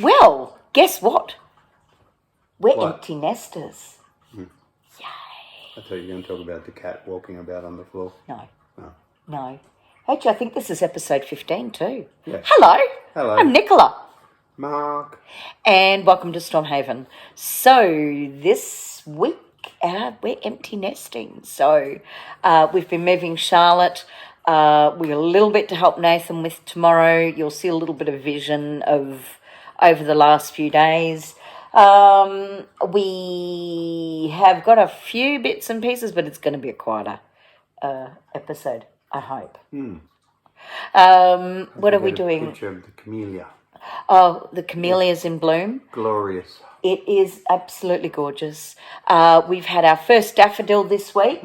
Well, guess what? We're empty nesters. Yay. I thought you were going to talk about the cat walking about on the floor. No. Oh. No. Actually, I think this is episode 15 too. Yeah. Hello. Hello. I'm Nicola. Mark. And welcome to Stormhaven. So this week we're empty nesting. So we've been moving Charlotte. We got a little bit to help Nathan with tomorrow. You'll see a little bit of vision of over the last few days. We have got a few bits and pieces, but it's going to be a quieter episode, I hope. What are we doing? A picture of the camellia. Oh, the camellia's in bloom. Glorious. It is absolutely gorgeous. We've had our first daffodil this week,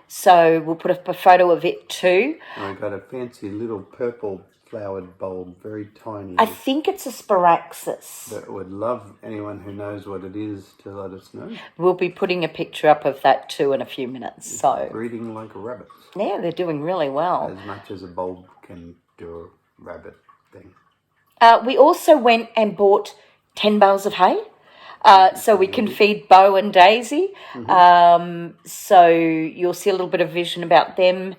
so we'll put up a photo of it too. I got a fancy little purple flowered bulb, very tiny. I think it's a sparaxis. But would love anyone who knows what it is to let us know. We'll be putting a picture up of that too in a few minutes. So Breeding like a rabbit. yeah, they're doing really well. As much as a bulb can do a rabbit thing. We also went and bought 10 bales of hay. So we can feed Bo and Daisy. So you'll see a little bit of vision about them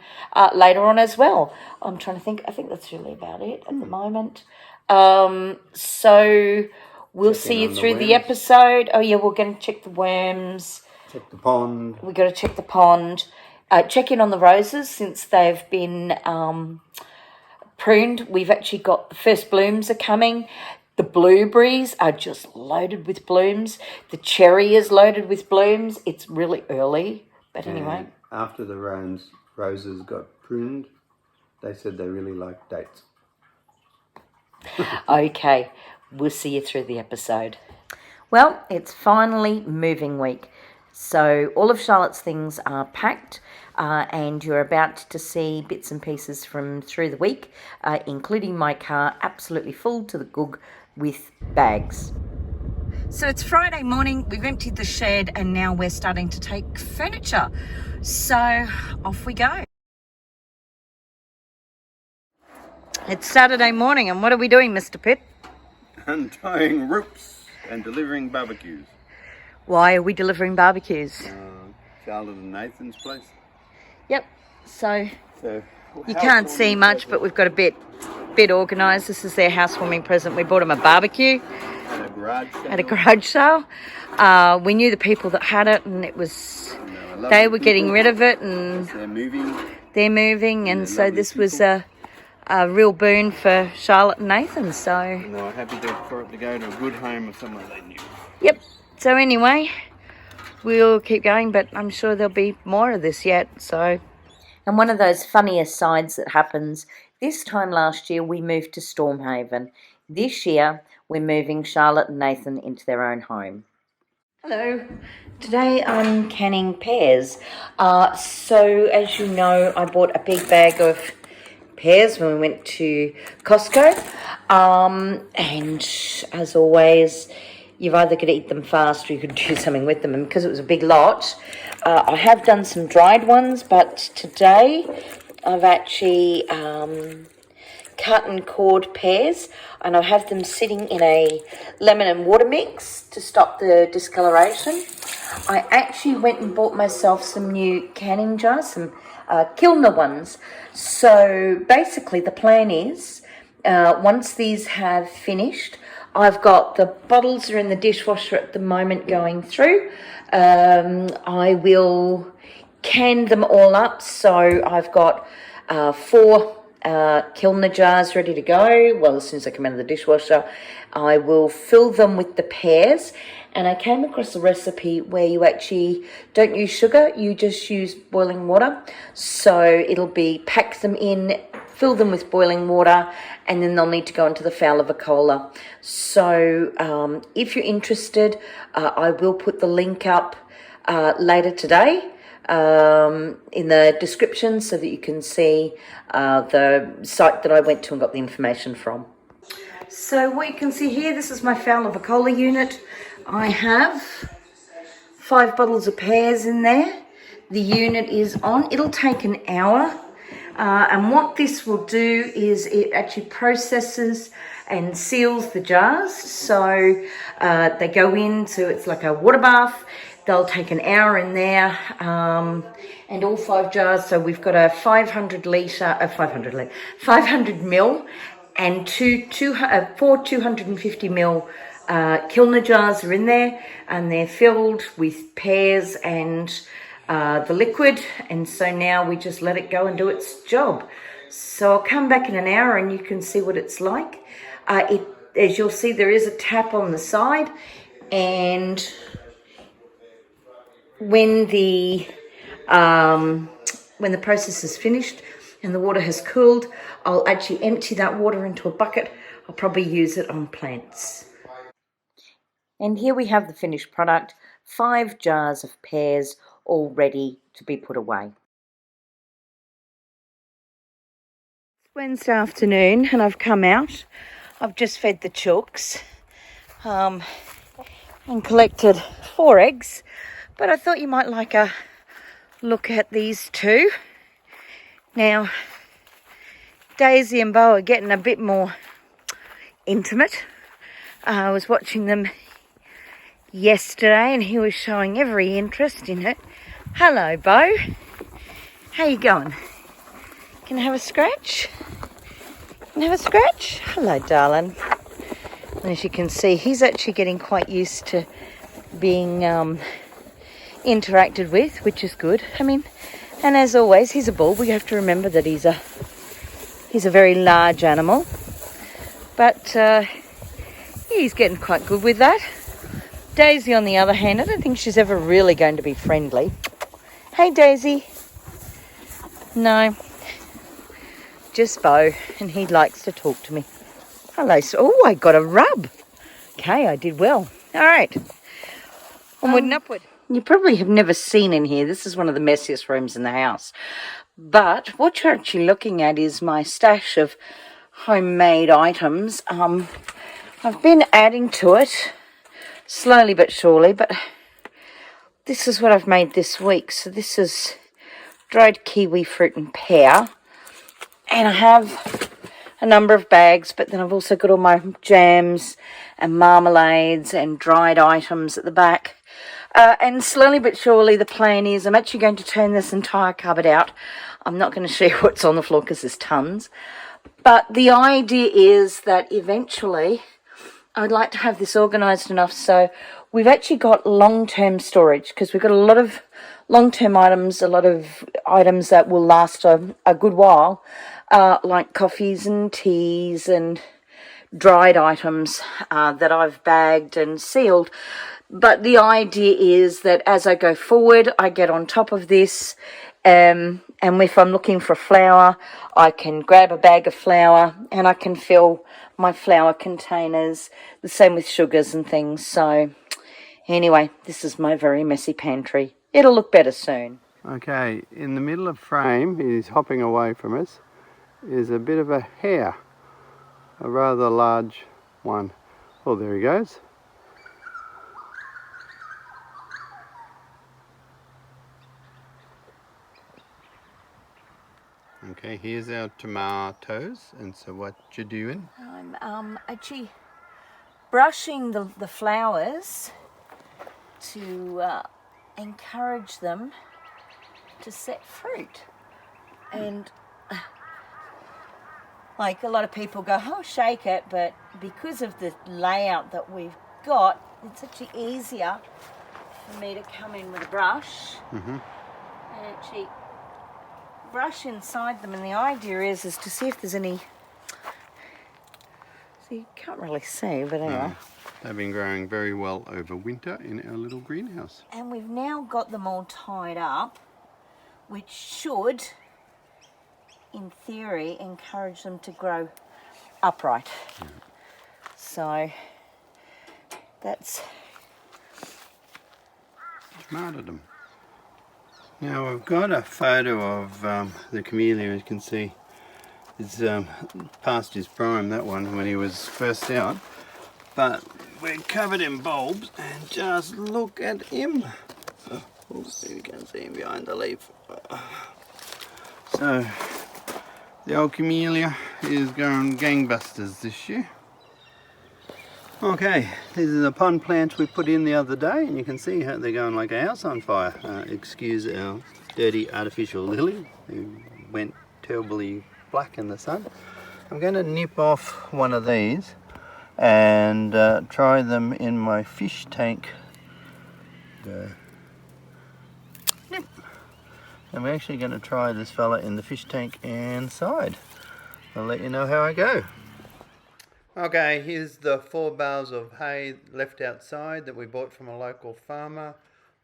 later on as well. I'm trying to think. I think that's really about it at the moment. So we'll see you through the episode. Oh, yeah, we're going to check the worms. Check the pond. We've got to check the pond. Check in on the roses since they've been pruned. We've actually got the first blooms are coming. The blueberries are just loaded with blooms. The cherry is loaded with blooms. It's really early, but anyway. After the roses got pruned, they said they really liked dates. Okay, we'll see you through the episode. Well, it's finally moving week. So all of Charlotte's things are packed and you're about to see bits and pieces from through the week, including my car absolutely full to the goog with bags. So it's Friday morning, we've emptied the shed and now we're starting to take furniture. So off we go. It's Saturday morning and what are we doing, Mr. Pitt? Untying ropes and delivering barbecues. Why are we delivering barbecues? Charlotte and Nathan's place. Yep, so you can't see much, but we've got a bit organised. This is their housewarming present. We bought them a barbecue at a garage sale. We knew the people that had it, and it was they were getting rid of it, and they're moving, and so this was a real boon for Charlotte and Nathan. So and they were happy for it to go to a good home of someone they knew. Yep. So anyway, we'll keep going, but I'm sure there'll be more of this yet. So, and one of those funny asides that happens, this time last year we moved to Stormhaven. This year we're moving Charlotte and Nathan into their own home. Hello. Today I'm canning pears. So as you know, I bought a big bag of pears when we went to Costco. And as always, you've either got to eat them fast or you could do something with them. And because it was a big lot, I have done some dried ones, but today I've actually cut and cored pears, and I have them sitting in a lemon and water mix to stop the discoloration. I actually went and bought myself some new canning jars, some Kilner ones. So basically the plan is, once these have finished, I've got the bottles are in the dishwasher at the moment going through. I will can them all up. So I've got 4 Kilner jars ready to go. Well, as soon as I come out of the dishwasher, I will fill them with the pears. And I came across a recipe where you actually don't use sugar, you just use boiling water. So it'll be pack them in, fill them with boiling water, and then they'll need to go into the fowl of a cola. So if you're interested, I will put the link up later today in the description so that you can see the site that I went to and got the information from. So what you can see here, this is my fowl of a cola unit. I have 5 bottles of pears in there. The unit is on. It'll take an hour. And what this will do is it actually processes and seals the jars. So they go in, so it's like a water bath. They'll take an hour in there, and all 5 jars. So we've got a 500 ml and 4 250 ml Kilner jars are in there, and they're filled with pears and the liquid. And so now we just let it go and do its job. So I'll come back in an hour and you can see what it's like. As you'll see, there is a tap on the side, and when the process is finished and the water has cooled, I'll actually empty that water into a bucket. I'll probably use it on plants. And here we have the finished product, 5 jars of pears all ready to be put away. It's Wednesday afternoon and I've come out. I've just fed the chooks and collected 4 eggs, but I thought you might like a look at these 2. Now, Daisy and Bo are getting a bit more intimate. I was watching them yesterday and he was showing every interest in it. Hello, Bo. How you going? Can I have a scratch? Can I have a scratch? Hello, darling. And as you can see, he's actually getting quite used to being interacted with, which is good. I mean, and as always, he's a bull. We have to remember that he's a very large animal, but he's getting quite good with that. Daisy, on the other hand, I don't think she's ever really going to be friendly. Hey, Daisy. No, just Bo, and he likes to talk to me. Hello. Oh, I got a rub. Okay, I did well. All right. Onward and upward. You probably have never seen in here. This is one of the messiest rooms in the house. But what you're actually looking at is my stash of homemade items. I've been adding to it slowly but surely, but this is what I've made this week. So this is dried kiwi fruit and pear, and I have a number of bags, but then I've also got all my jams and marmalades and dried items at the back. And slowly but surely the plan is I'm actually going to turn this entire cupboard out. I'm not going to show you what's on the floor because there's tons, but the idea is that eventually I'd like to have this organised enough so we've actually got long-term storage, because we've got a lot of long-term items, a lot of items that will last a good while, like coffees and teas and dried items that I've bagged and sealed. But the idea is that as I go forward, I get on top of this, and if I'm looking for flour, I can grab a bag of flour and I can fill my flour containers. The same with sugars and things. So anyway, this is my very messy pantry. It'll look better soon. Okay, in the middle of frame, he's hopping away from us, is a bit of a hare, a rather large one. Oh, there he goes. Okay, here's our tomatoes, and so what you doing? I'm actually brushing the flowers to encourage them to set fruit. And like a lot of people go, oh, shake it, but because of the layout that we've got, it's actually easier for me to come in with a brush and actually brush inside them. And the idea is to see if there's any, so you can't really see, but anyway. They've been growing very well over winter in our little greenhouse. And we've now got them all tied up, which should, in theory, encourage them to grow upright. Yeah. So that's smarted them. Now I've got a photo of the camellia. As you can see, it's past his prime, that one, when he was first out. But we're covered in bulbs, and just look at him. Oh, you can see him behind the leaf. So the old camellia is going gangbusters this year. Okay, these are the pond plants we put in the other day, and you can see how they're going like a house on fire. Excuse our dirty artificial lily, who went terribly black in the sun. I'm going to nip off one of these and try them in my fish tank. Nip. And we're actually going to try this fella in the fish tank inside. I'll let you know how I go. Okay, here's the 4 bales of hay left outside that we bought from a local farmer.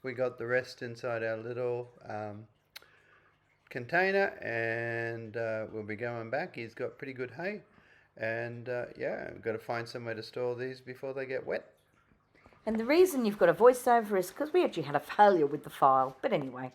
We got the rest inside our little container, and we'll be going back. He's got pretty good hay, and yeah, we've got to find somewhere to store these before they get wet. And the reason you've got a voiceover is because we actually had a failure with the file. But anyway.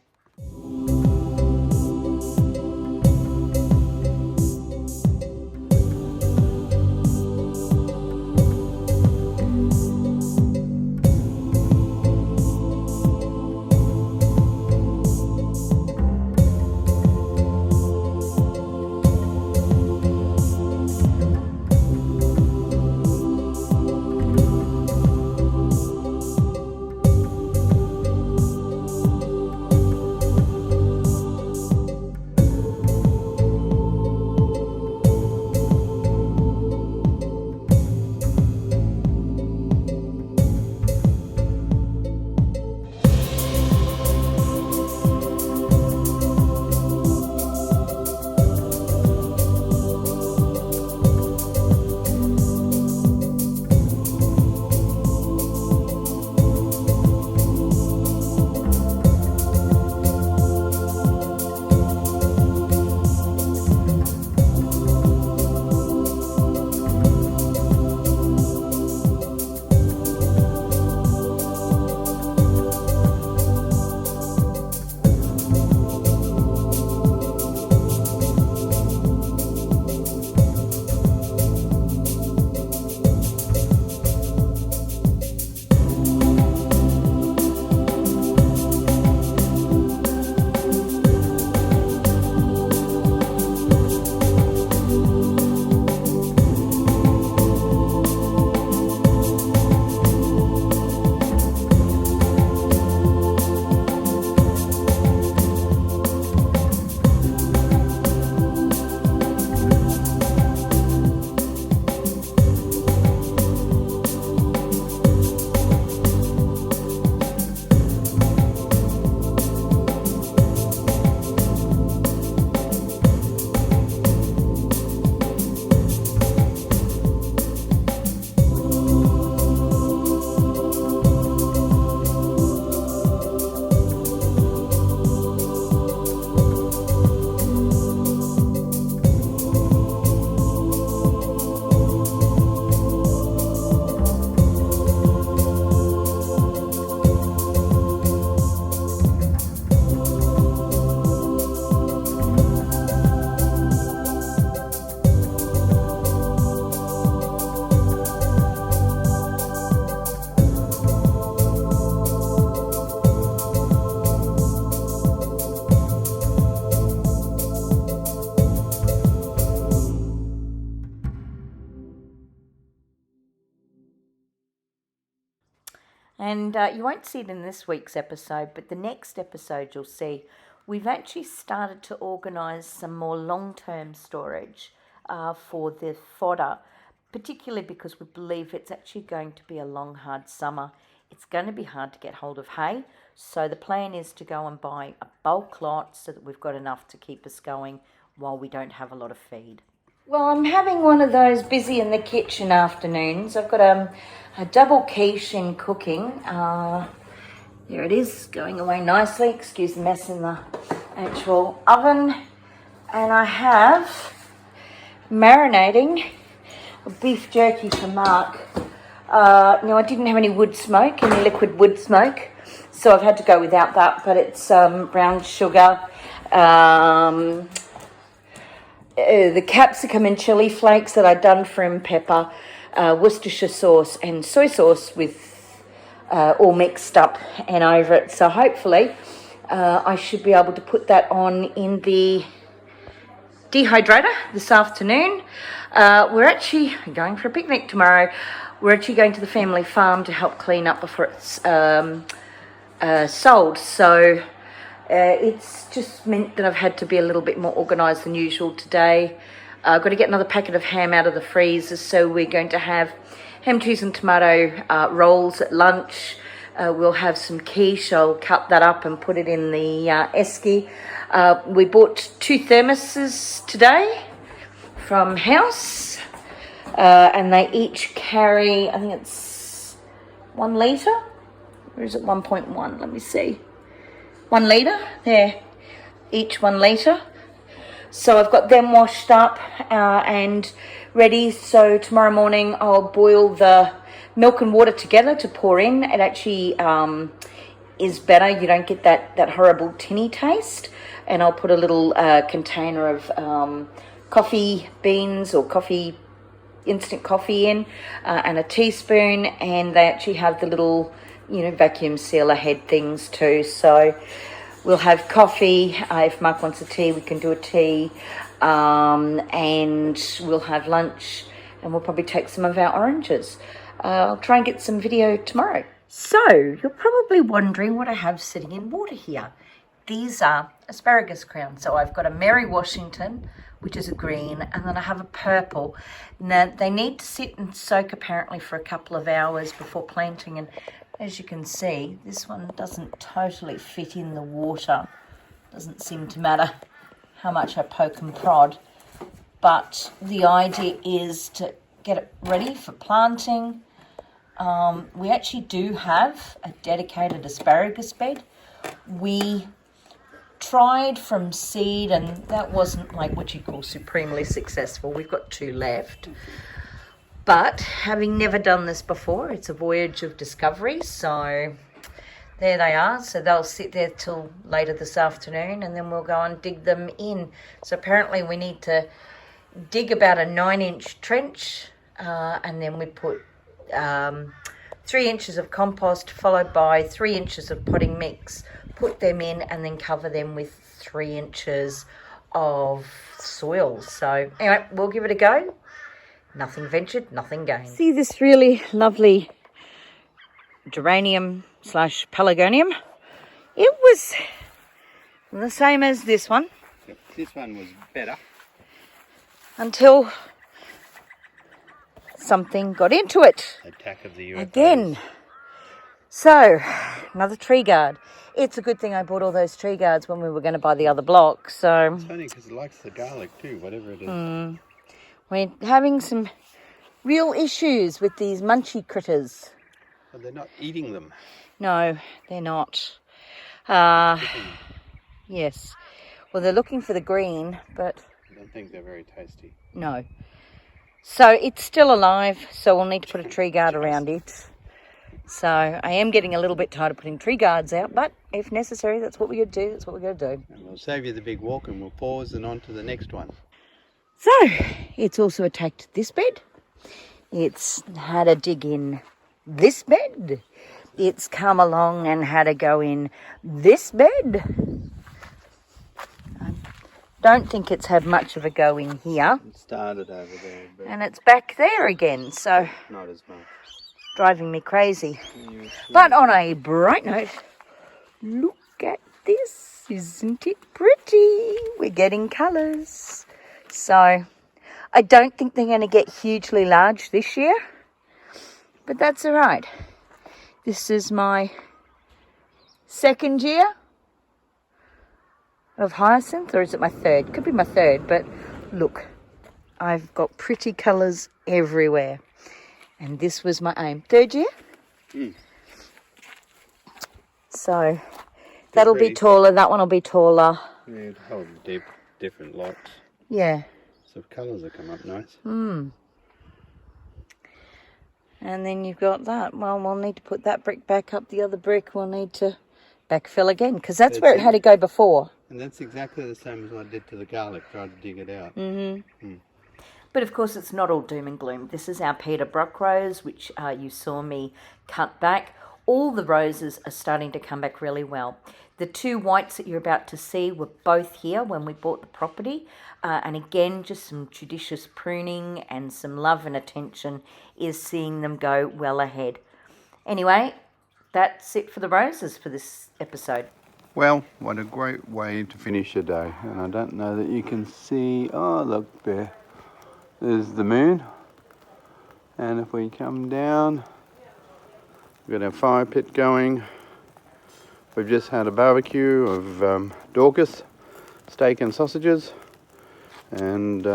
And you won't see it in this week's episode, but the next episode you'll see we've actually started to organise some more long-term storage for the fodder, particularly because we believe it's actually going to be a long, hard summer. It's going to be hard to get hold of hay, so the plan is to go and buy a bulk lot so that we've got enough to keep us going while we don't have a lot of feed. Well, I'm having one of those busy in the kitchen afternoons. I've got a double quiche in cooking. There it is, going away nicely. Excuse the mess in the actual oven. And I have marinating beef jerky for Mark. Now, I didn't have any wood smoke, any liquid wood smoke, so I've had to go without that, but it's brown sugar, the capsicum and chili flakes that I'd done from pepper, Worcestershire sauce and soy sauce with all mixed up and over it. So hopefully I should be able to put that on in the dehydrator this afternoon. We're actually going for a picnic tomorrow. we're actually going to the family farm to help clean up before it's sold. So it's just meant that I've had to be a little bit more organised than usual today. I've got to get another packet of ham out of the freezer, so we're going to have ham, cheese and tomato rolls at lunch. We'll have some quiche. I'll cut that up and put it in the esky. We bought 2 thermoses today from house, and they each carry, I think it's 1 litre, or is it 1.1? Let me see. 1 litre, there, each 1 litre. So I've got them washed up and ready. So tomorrow morning I'll boil the milk and water together to pour in. It actually is better. You don't get that horrible tinny taste. And I'll put a little container of coffee beans or instant coffee in, and a teaspoon. And they actually have the little, vacuum sealer head things too. So we'll have coffee. If Mark wants a tea, we can do a tea. And we'll have lunch, and we'll probably take some of our oranges. I'll try and get some video tomorrow. So, you're probably wondering what I have sitting in water here. These are asparagus crowns. So I've got a Mary Washington, which is a green, and then I have a purple. Now, they need to sit and soak apparently for a couple of hours before planting, and as you can see, this one doesn't totally fit in the water. Doesn't seem to matter how much I poke and prod, but the idea is to get it ready for planting. We actually do have a dedicated asparagus bed. We tried from seed, and that wasn't like what you call supremely successful. We've got 2 left. But having never done this before, it's a voyage of discovery. So there they are. So they'll sit there till later this afternoon, and then we'll go and dig them in. So apparently we need to dig about a 9-inch trench, and then we put 3 inches of compost followed by 3 inches of potting mix, put them in, and then cover them with 3 inches of soil. So anyway, we'll give it a go. Nothing ventured, nothing gained. See this really lovely geranium / pelargonium? It was the same as this one. Yep, this one was better. Until something got into it. Attack of the UFOs. Again. So, another tree guard. It's a good thing I bought all those tree guards when we were going to buy the other block. So it's funny because it likes the garlic too, whatever it is. We're having some real issues with these munchy critters. But they're not eating them. No, they're not. Yes. Well, they're looking for the green, but I don't think they're very tasty. no. So it's still alive, so we'll need to put a tree guard around it. So I am getting a little bit tired of putting tree guards out, but if necessary, that's what we're going to do. That's what we're going to do. And we'll save you the big walk, and we'll pause and on to the next one. So it's also attacked this bed. It's had a dig in this bed. It's come along and had a go in this bed. I don't think it's had much of a go in here. It started over there, but And it's back there again, so not as much. driving me crazy. But on a bright note, look at this. Isn't it pretty? We're getting colours. So I don't think they're going to get hugely large this year, but that's all right. This is my 2nd year of hyacinth, or is it my 3rd? Could be my 3rd, but look, I've got pretty colours everywhere. And this was my aim. 3rd year? So that'll be taller, that one will be taller. Yeah, whole different lots. Yeah. So colours will come up nice. And then you've got that. Well, we'll need to put that brick back up. The other brick we'll need to backfill again, because that's where it had to go before. And that's exactly the same as what I did to the garlic, tried to dig it out. But of course it's not all doom and gloom. This is our Peter Brock rose, which you saw me cut back. All the roses are starting to come back really well. The two whites that you're about to see were both here when we bought the property. And again, just some judicious pruning and some love and attention is seeing them go well ahead. Anyway, that's it for the roses for this episode. Well, what a great way to finish a day. And I don't know that you can see, oh look there, there's the moon. And if we come down, we've got our fire pit going. We've just had a barbecue of Dorcas, steak and sausages. And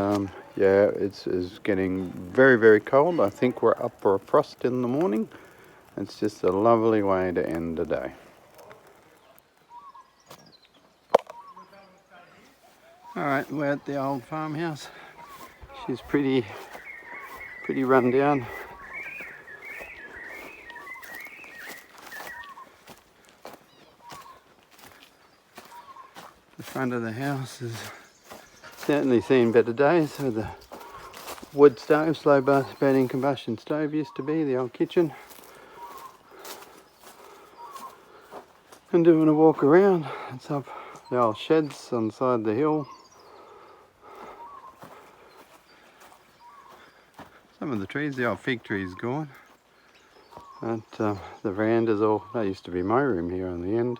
yeah, it's getting very, very cold. I think we're up for a frost in the morning. It's just a lovely way to end the day. Alright, we're at the old farmhouse. She's pretty run down. The front of the house has certainly seen better days. So the wood stove, slow burning combustion stove used to be, the old kitchen. And doing a walk around, it's up the old sheds on the side of the hill. Some of the trees, the old fig tree is gone. But the veranda's all, that used to be my room here on the end.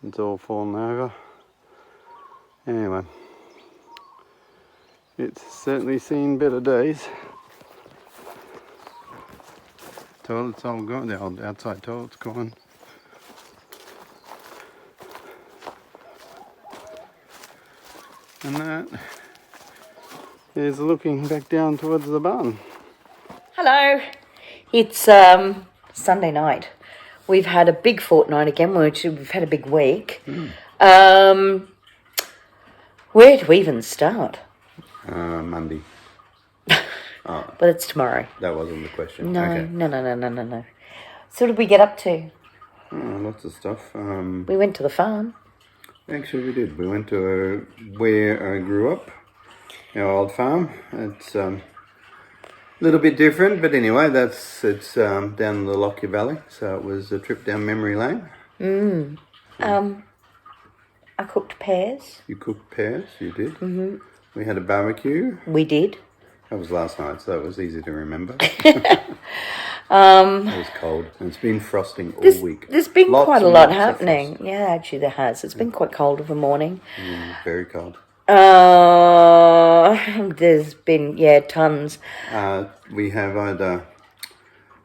It's all fallen over. Anyway, it's certainly seen better days. Toilet's all gone, the old outside toilet's gone. And that is looking back down towards the barn. Hello. It's Sunday night. We've had a big fortnight again. We've had a big week. Where do we even start? Monday. Oh, But it's tomorrow. that wasn't the question. No, Okay. no. So what did we get up to? Oh, lots of stuff. We went to the farm. Actually, we did. We went to where I grew up, our old farm. It's a little bit different, but anyway, it's down in the Lockyer Valley. So it was a trip down memory lane. I cooked pears. You cooked pears, you did. Mm-hmm. We had a barbecue. We did. That was last night, so it was easy to remember. It was cold. And it's been frosting all week. There's been Lots quite a and lot lots of happening. frost. Yeah, actually there has. It's been quite cold of a morning. Very cold. There's been, tons. We have either,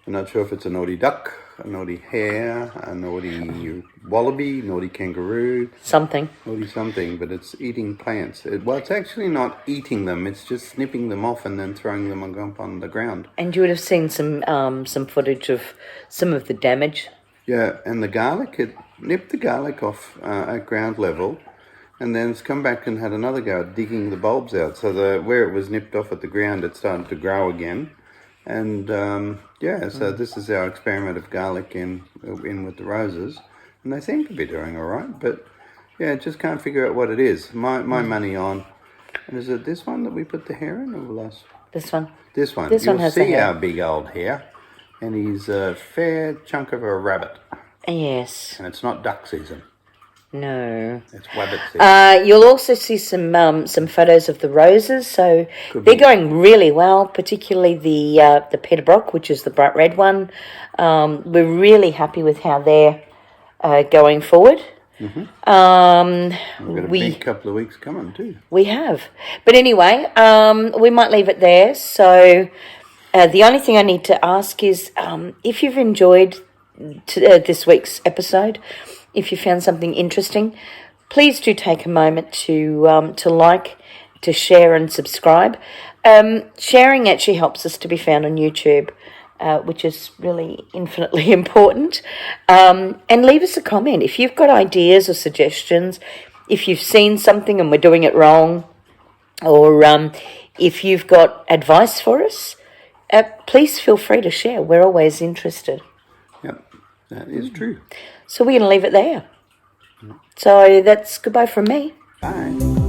I'm not sure if it's a naughty duck, a naughty hare, a naughty wallaby, naughty kangaroo. Something. Naughty something, but it's eating plants. It's actually not eating them, it's just snipping them off and then throwing them up on the ground. And you would have seen some footage of some of the damage. Yeah, and the garlic, it nipped the garlic off at ground level, and then it's come back and had another go at digging the bulbs out. So where it was nipped off at the ground, it started to grow again. And so this is our experiment of garlic in with the roses, and they seem to be doing all right. But yeah, just can't figure out what it is. My money on, and is it this one that we put the hair in, or the last? This one. This one. This one has the You'll see hair. our big old hair, and he's a fair chunk of a rabbit. Yes. And it's not duck season. No. It's wabbit season. You'll also see some photos of the roses. So Could they're be. going really well, particularly the Peterbrook, which is the bright red one. We're really happy with how they're going forward. Mm-hmm. We've got a big couple of weeks coming too. We have. But anyway, we might leave it there. So the only thing I need to ask is if you've enjoyed this week's episode, if you found something interesting, please do take a moment to like, to share and subscribe. Sharing actually helps us to be found on YouTube, which is really infinitely important. And leave us a comment. If you've got ideas or suggestions, if you've seen something and we're doing it wrong, or if you've got advice for us, please feel free to share. We're always interested. Yep, that is true. So we're going to leave it there. So that's goodbye from me. Bye.